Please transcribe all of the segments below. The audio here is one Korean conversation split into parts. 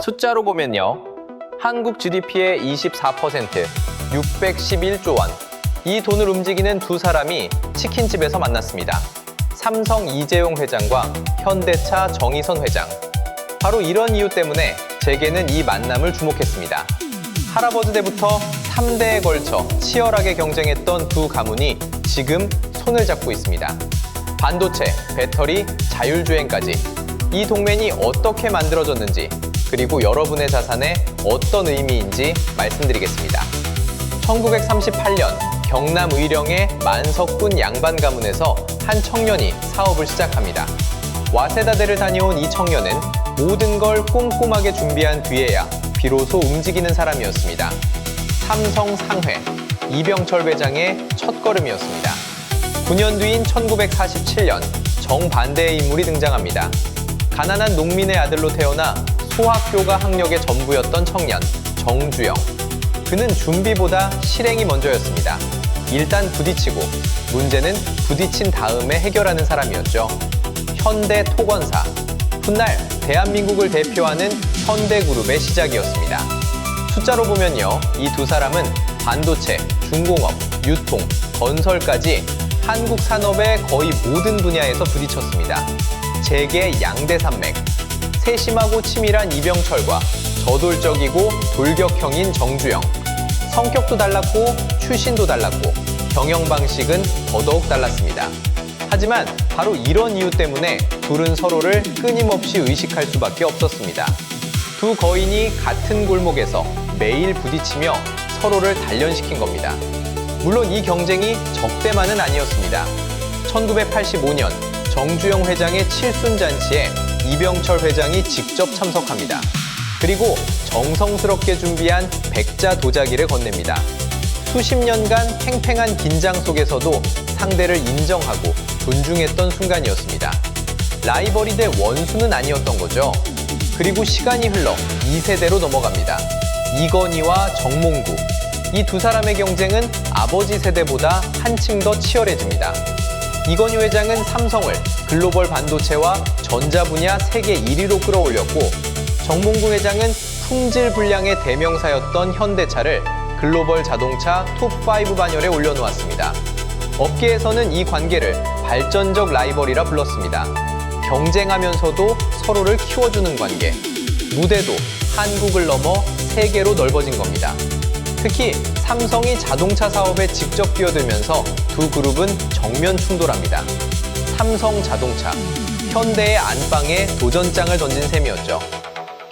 숫자로 보면요. 한국 GDP의 24%, 611조 원. 이 돈을 움직이는 두 사람이 치킨집에서 만났습니다. 삼성 이재용 회장과 현대차 정의선 회장. 바로 이런 이유 때문에 재계는 이 만남을 주목했습니다. 할아버지 때부터 3대에 걸쳐 치열하게 경쟁했던 두 가문이 지금 손을 잡고 있습니다. 반도체, 배터리, 자율주행까지. 이 동맹이 어떻게 만들어졌는지, 그리고 여러분의 자산에 어떤 의미인지 말씀드리겠습니다. 1938년 경남 의령의 만석군 양반 가문에서 한 청년이 사업을 시작합니다. 와세다대를 다녀온 이 청년은 모든 걸 꼼꼼하게 준비한 뒤에야 비로소 움직이는 사람이었습니다. 삼성 상회, 이병철 회장의 첫걸음이었습니다. 9년 뒤인 1947년 정반대의 인물이 등장합니다. 가난한 농민의 아들로 태어나 소학교가 학력의 전부였던 청년 정주영. 그는 준비보다 실행이 먼저였습니다. 일단 부딪히고 문제는 부딪힌 다음에 해결하는 사람이었죠. 현대 토건사. 훗날 대한민국을 대표하는 현대그룹의 시작이었습니다. 숫자로 보면요. 이 두 사람은 반도체, 중공업, 유통, 건설까지 한국 산업의 거의 모든 분야에서 부딪혔습니다. 재계 양대산맥. 세심하고 치밀한 이병철과 저돌적이고 돌격형인 정주영. 성격도 달랐고 출신도 달랐고 경영 방식은 더더욱 달랐습니다. 하지만 바로 이런 이유 때문에 둘은 서로를 끊임없이 의식할 수밖에 없었습니다. 두 거인이 같은 골목에서 매일 부딪히며 서로를 단련시킨 겁니다. 물론 이 경쟁이 적대만은 아니었습니다. 1985년 정주영 회장의 칠순잔치에 이병철 회장이 직접 참석합니다. 그리고 정성스럽게 준비한 백자 도자기를 건넵니다. 수십 년간 팽팽한 긴장 속에서도 상대를 인정하고 존중했던 순간이었습니다. 라이벌이 돼 원수는 아니었던 거죠. 그리고 시간이 흘러 2세대로 넘어갑니다. 이건희와 정몽구. 이 두 사람의 경쟁은 아버지 세대보다 한층 더 치열해집니다. 이건희 회장은 삼성을 글로벌 반도체와 전자 분야 세계 1위로 끌어올렸고, 정몽구 회장은 품질 불량의 대명사였던 현대차를 글로벌 자동차 톱5 반열에 올려놓았습니다. 업계에서는 이 관계를 발전적 라이벌이라 불렀습니다. 경쟁하면서도 서로를 키워주는 관계. 무대도 한국을 넘어 세계로 넓어진 겁니다. 특히 삼성이 자동차 사업에 직접 뛰어들면서 두 그룹은 정면 충돌합니다. 삼성 자동차, 현대의 안방에 도전장을 던진 셈이었죠.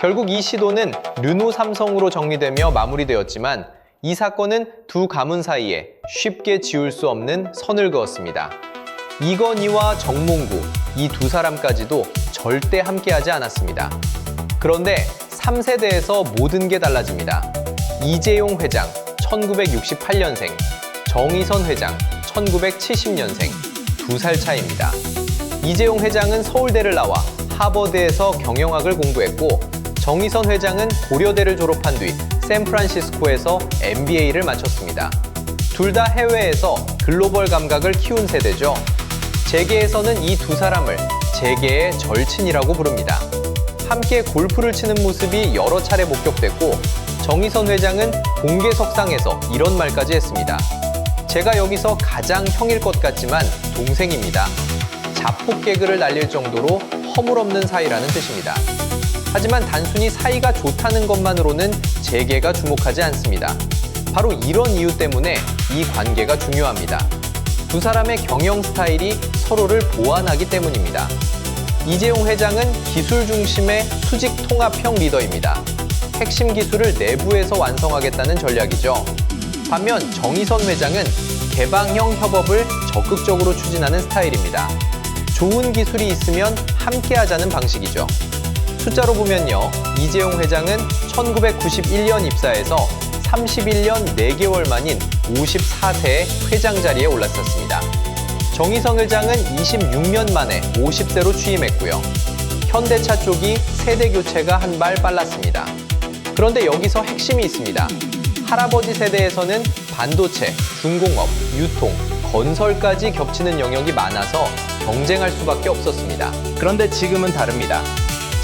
결국 이 시도는 르노 삼성으로 정리되며 마무리되었지만 이 사건은 두 가문 사이에 쉽게 지울 수 없는 선을 그었습니다. 이건희와 정몽구, 이 두 사람까지도 절대 함께하지 않았습니다. 그런데 3세대에서 모든 게 달라집니다. 이재용 회장, 1968년생, 정의선 회장, 1970년생, 2살 차이입니다. 이재용 회장은 서울대를 나와 하버드에서 경영학을 공부했고, 정의선 회장은 고려대를 졸업한 뒤 샌프란시스코에서 MBA를 마쳤습니다. 둘 다 해외에서 글로벌 감각을 키운 세대죠. 재계에서는 이 두 사람을 재계의 절친이라고 부릅니다. 함께 골프를 치는 모습이 여러 차례 목격됐고, 정의선 회장은 공개석상에서 이런 말까지 했습니다. 제가 여기서 가장 형일 것 같지만 동생입니다. 자폭 개그를 날릴 정도로 허물없는 사이라는 뜻입니다. 하지만 단순히 사이가 좋다는 것만으로는 재계가 주목하지 않습니다. 바로 이런 이유 때문에 이 관계가 중요합니다. 두 사람의 경영 스타일이 서로를 보완하기 때문입니다. 이재용 회장은 기술 중심의 수직 통합형 리더입니다. 핵심 기술을 내부에서 완성하겠다는 전략이죠. 반면 정의선 회장은 개방형 협업을 적극적으로 추진하는 스타일입니다. 좋은 기술이 있으면 함께하자는 방식이죠. 숫자로 보면요. 이재용 회장은 1991년 입사해서 31년 4개월 만인 54세의 회장 자리에 올랐었습니다. 정의선 회장은 26년 만에 50세로 취임했고요. 현대차 쪽이 세대 교체가 한 발 빨랐습니다. 그런데 여기서 핵심이 있습니다. 할아버지 세대에서는 반도체, 중공업, 유통, 건설까지 겹치는 영역이 많아서 경쟁할 수밖에 없었습니다. 그런데 지금은 다릅니다.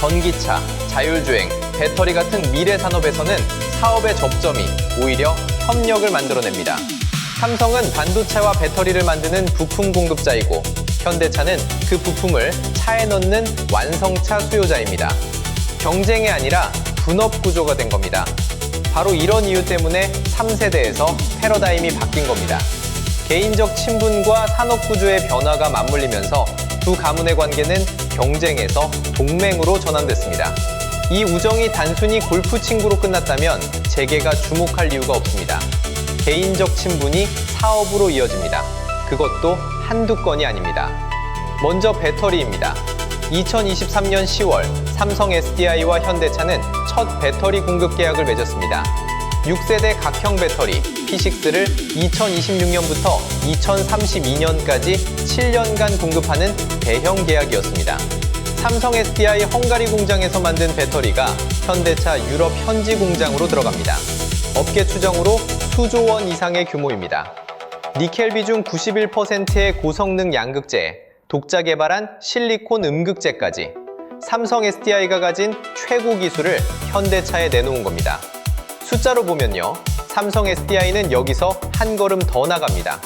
전기차, 자율주행, 배터리 같은 미래 산업에서는 사업의 접점이 오히려 협력을 만들어냅니다. 삼성은 반도체와 배터리를 만드는 부품 공급자이고 현대차는 그 부품을 차에 넣는 완성차 수요자입니다. 경쟁이 아니라 분업 구조가 된 겁니다. 바로 이런 이유 때문에 3세대에서 패러다임이 바뀐 겁니다. 개인적 친분과 산업 구조의 변화가 맞물리면서 두 가문의 관계는 경쟁에서 동맹으로 전환됐습니다. 이 우정이 단순히 골프 친구로 끝났다면 재계가 주목할 이유가 없습니다. 개인적 친분이 사업으로 이어집니다. 그것도 한두 건이 아닙니다. 먼저 배터리입니다. 2023년 10월 삼성 SDI와 현대차는 첫 배터리 공급 계약을 맺었습니다. 6세대 각형 배터리 P6를 2026년부터 2032년까지 7년간 공급하는 대형 계약이었습니다. 삼성 SDI 헝가리 공장에서 만든 배터리가 현대차 유럽 현지 공장으로 들어갑니다. 업계 추정으로 수조 원 이상의 규모입니다. 니켈 비중 91%의 고성능 양극재, 독자 개발한 실리콘 음극재까지 삼성 SDI가 가진 최고 기술을 현대차에 내놓은 겁니다. 숫자로 보면요, 삼성 SDI는 여기서 한 걸음 더 나갑니다.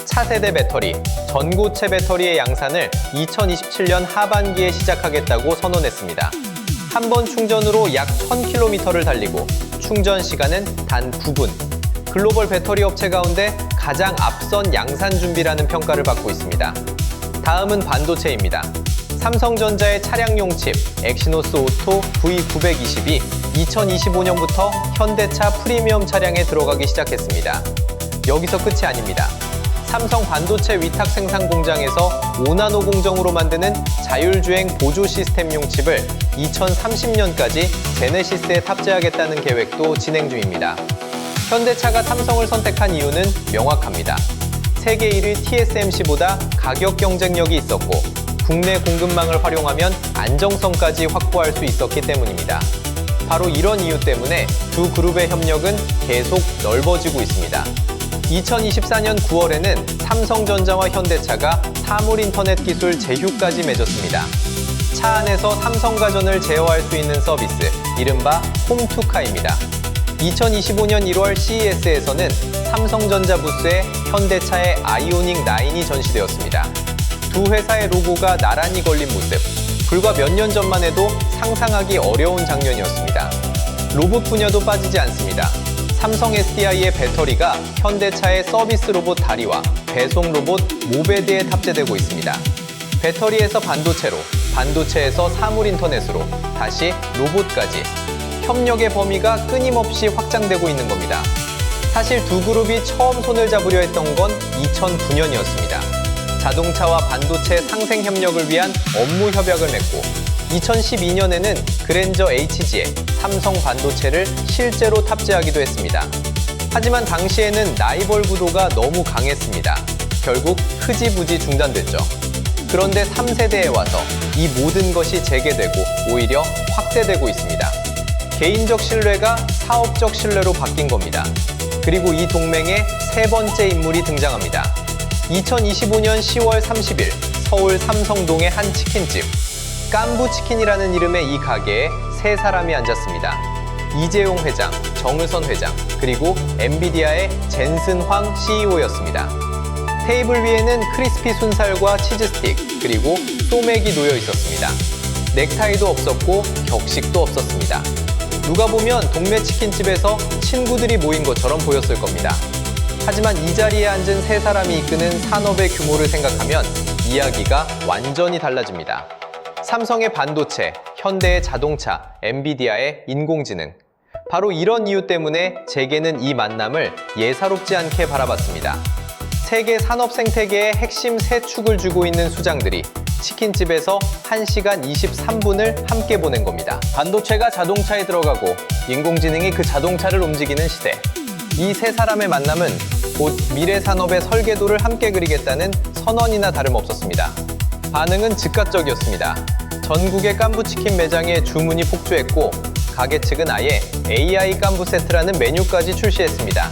차세대 배터리, 전고체 배터리의 양산을 2027년 하반기에 시작하겠다고 선언했습니다. 한 번 충전으로 약 1000km를 달리고 충전 시간은 단 9분. 글로벌 배터리 업체 가운데 가장 앞선 양산 준비라는 평가를 받고 있습니다. 다음은 반도체입니다. 삼성전자의 차량용 칩 엑시노스 오토 V920이 2025년부터 현대차 프리미엄 차량에 들어가기 시작했습니다. 여기서 끝이 아닙니다. 삼성 반도체 위탁 생산 공장에서 5나노 공정으로 만드는 자율주행 보조 시스템용 칩을 2030년까지 제네시스에 탑재하겠다는 계획도 진행 중입니다. 현대차가 삼성을 선택한 이유는 명확합니다. 세계 1위 TSMC보다 가격 경쟁력이 있었고 국내 공급망을 활용하면 안정성까지 확보할 수 있었기 때문입니다. 바로 이런 이유 때문에 두 그룹의 협력은 계속 넓어지고 있습니다. 2024년 9월에는 삼성전자와 현대차가 사물인터넷 기술 제휴까지 맺었습니다. 차 안에서 삼성가전을 제어할 수 있는 서비스, 이른바 홈투카입니다. 2025년 1월 CES에서는 삼성전자 부스에 현대차의 아이오닉 9이 전시되었습니다. 두 회사의 로고가 나란히 걸린 모습, 불과 몇 년 전만 해도 상상하기 어려운 장면이었습니다. 로봇 분야도 빠지지 않습니다. 삼성 SDI의 배터리가 현대차의 서비스 로봇 다리와 배송 로봇 모베드에 탑재되고 있습니다. 배터리에서 반도체로, 반도체에서 사물인터넷으로, 다시 로봇까지 협력의 범위가 끊임없이 확장되고 있는 겁니다. 사실 두 그룹이 처음 손을 잡으려 했던 건 2009년이었습니다. 자동차와 반도체 상생 협력을 위한 업무 협약을 맺고 2012년에는 그랜저 HG에 삼성 반도체를 실제로 탑재하기도 했습니다. 하지만 당시에는 라이벌 구도가 너무 강했습니다. 결국 흐지부지 중단됐죠. 그런데 3세대에 와서 이 모든 것이 재개되고 오히려 확대되고 있습니다. 개인적 신뢰가 사업적 신뢰로 바뀐 겁니다. 그리고 이 동맹에 세 번째 인물이 등장합니다. 2025년 10월 30일 서울 삼성동의 한 치킨집, 깐부치킨이라는 이름의 이 가게에 세 사람이 앉았습니다. 이재용 회장, 정의선 회장, 그리고 엔비디아의 젠슨 황 CEO였습니다. 테이블 위에는 크리스피 순살과 치즈 스틱, 그리고 소맥이 놓여 있었습니다. 넥타이도 없었고 격식도 없었습니다. 누가 보면 동네 치킨집에서 친구들이 모인 것처럼 보였을 겁니다. 하지만 이 자리에 앉은 세 사람이 이끄는 산업의 규모를 생각하면 이야기가 완전히 달라집니다. 삼성의 반도체, 현대의 자동차, 엔비디아의 인공지능. 바로 이런 이유 때문에 재계는 이 만남을 예사롭지 않게 바라봤습니다. 세계 산업 생태계의 핵심 세 축을 쥐고 있는 수장들이 치킨집에서 1시간 23분을 함께 보낸 겁니다. 반도체가 자동차에 들어가고 인공지능이 그 자동차를 움직이는 시대. 이 세 사람의 만남은 곧 미래 산업의 설계도를 함께 그리겠다는 선언이나 다름없었습니다. 반응은 즉각적이었습니다. 전국의 깐부치킨 매장에 주문이 폭주했고 가게 측은 아예 AI 깐부 세트라는 메뉴까지 출시했습니다.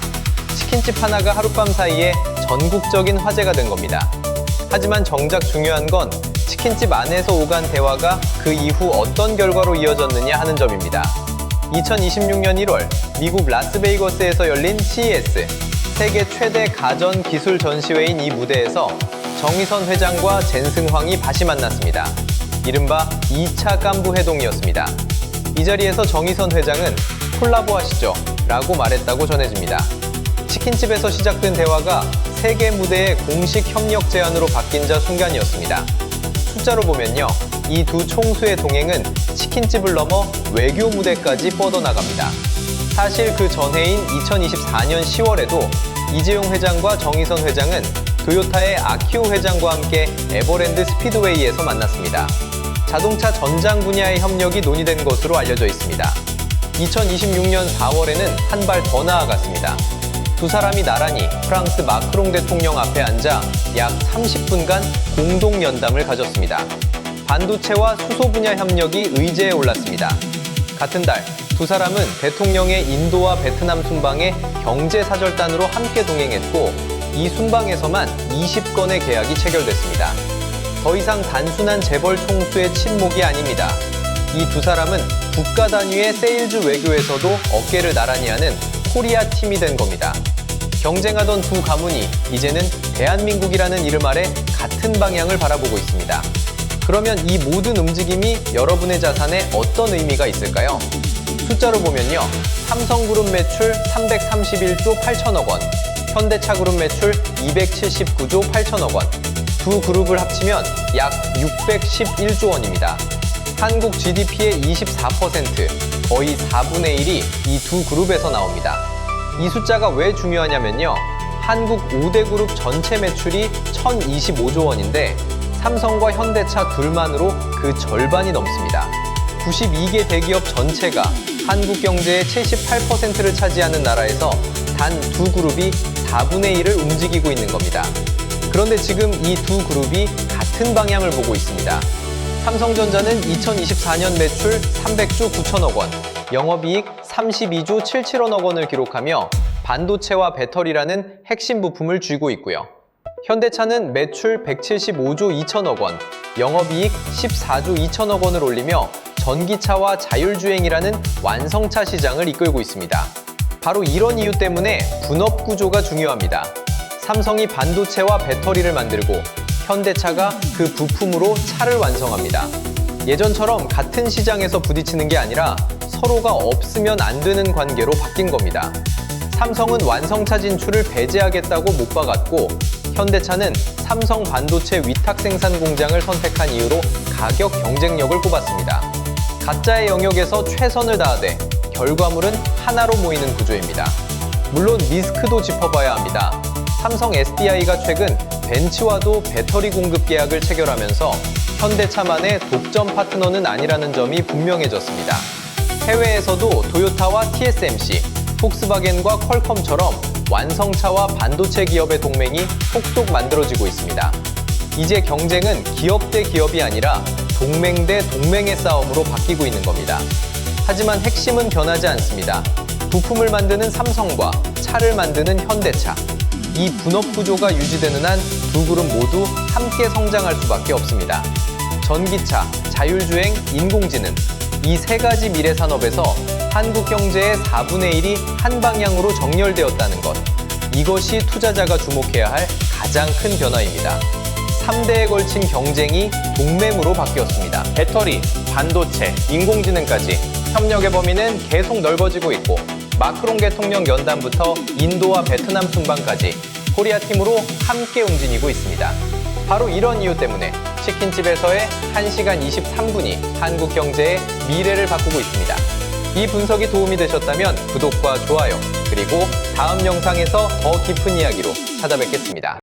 치킨집 하나가 하룻밤 사이에 전국적인 화제가 된 겁니다. 하지만 정작 중요한 건 치킨집 안에서 오간 대화가 그 이후 어떤 결과로 이어졌느냐 하는 점입니다. 2026년 1월 미국 라스베이거스에서 열린 CES, 세계 최대 가전 기술 전시회인 이 무대에서 정의선 회장과 젠승황이 다시 만났습니다. 이른바 2차 깐부 회동이었습니다. 이 자리에서 정의선 회장은 콜라보하시죠 라고 말했다고 전해집니다. 치킨집에서 시작된 대화가 세계 무대의 공식 협력 제안으로 바뀐 자 순간이었습니다. 숫자로 보면요, 이 두 총수의 동행은 치킨집을 넘어 외교 무대까지 뻗어나갑니다. 사실 그 전해인 2024년 10월에도 이재용 회장과 정의선 회장은 도요타의 아키오 회장과 함께 에버랜드 스피드웨이에서 만났습니다. 자동차 전장 분야의 협력이 논의된 것으로 알려져 있습니다. 2026년 4월에는 한 발 더 나아갔습니다. 두 사람이 나란히 프랑스 마크롱 대통령 앞에 앉아 약 30분간 공동 연담을 가졌습니다. 반도체와 수소 분야 협력이 의제에 올랐습니다. 같은 달 두 사람은 대통령의 인도와 베트남 순방에 경제사절단으로 함께 동행했고, 이 순방에서만 20건의 계약이 체결됐습니다. 더 이상 단순한 재벌 총수의 친목이 아닙니다. 이 두 사람은 국가 단위의 세일즈 외교에서도 어깨를 나란히 하는 코리아 팀이 된 겁니다. 경쟁하던 두 가문이 이제는 대한민국이라는 이름 아래 같은 방향을 바라보고 있습니다. 그러면 이 모든 움직임이 여러분의 자산에 어떤 의미가 있을까요? 숫자로 보면요, 삼성그룹 매출 331조 8천억 원, 현대차그룹 매출 279조 8천억 원, 두 그룹을 합치면 약 611조 원입니다. 한국 GDP의 24%, 거의 4분의 1이 이 두 그룹에서 나옵니다. 이 숫자가 왜 중요하냐면요, 한국 5대 그룹 전체 매출이 1,025조 원인데 삼성과 현대차 둘만으로 그 절반이 넘습니다. 92개 대기업 전체가 한국 경제의 78%를 차지하는 나라에서 단 두 그룹이 4분의 1을 움직이고 있는 겁니다. 그런데 지금 이 두 그룹이 같은 방향을 보고 있습니다. 삼성전자는 2024년 매출 300조 9천억 원, 영업이익 32조 7천억 원을 기록하며 반도체와 배터리라는 핵심 부품을 쥐고 있고요. 현대차는 매출 175조 2천억 원, 영업이익 14조 2천억 원을 올리며 전기차와 자율주행이라는 완성차 시장을 이끌고 있습니다. 바로 이런 이유 때문에 분업 구조가 중요합니다. 삼성이 반도체와 배터리를 만들고 현대차가 그 부품으로 차를 완성합니다. 예전처럼 같은 시장에서 부딪히는 게 아니라 서로가 없으면 안 되는 관계로 바뀐 겁니다. 삼성은 완성차 진출을 배제하겠다고 못 박았고, 현대차는 삼성 반도체 위탁 생산 공장을 선택한 이유로 가격 경쟁력을 꼽았습니다. 각자의 영역에서 최선을 다하되 결과물은 하나로 모이는 구조입니다. 물론 리스크도 짚어봐야 합니다. 삼성 SDI가 최근 벤츠와도 배터리 공급 계약을 체결하면서 현대차만의 독점 파트너는 아니라는 점이 분명해졌습니다. 해외에서도 도요타와 TSMC, 폭스바겐과 퀄컴처럼 완성차와 반도체 기업의 동맹이 속속 만들어지고 있습니다. 이제 경쟁은 기업 대 기업이 아니라 동맹 대 동맹의 싸움으로 바뀌고 있는 겁니다. 하지만 핵심은 변하지 않습니다. 부품을 만드는 삼성과 차를 만드는 현대차. 이 분업 구조가 유지되는 한 두 그룹 모두 함께 성장할 수밖에 없습니다. 전기차, 자율주행, 인공지능. 이 세 가지 미래 산업에서 한국 경제의 4분의 1이 한 방향으로 정렬되었다는 것. 이것이 투자자가 주목해야 할 가장 큰 변화입니다. 3대에 걸친 경쟁이 동맹으로 바뀌었습니다. 배터리, 반도체, 인공지능까지 협력의 범위는 계속 넓어지고 있고, 마크롱 대통령 연담부터 인도와 베트남 순방까지 코리아 팀으로 함께 움직이고 있습니다. 바로 이런 이유 때문에 치킨집에서의 1시간 23분이 한국 경제의 미래를 바꾸고 있습니다. 이 분석이 도움이 되셨다면 구독과 좋아요, 그리고 다음 영상에서 더 깊은 이야기로 찾아뵙겠습니다.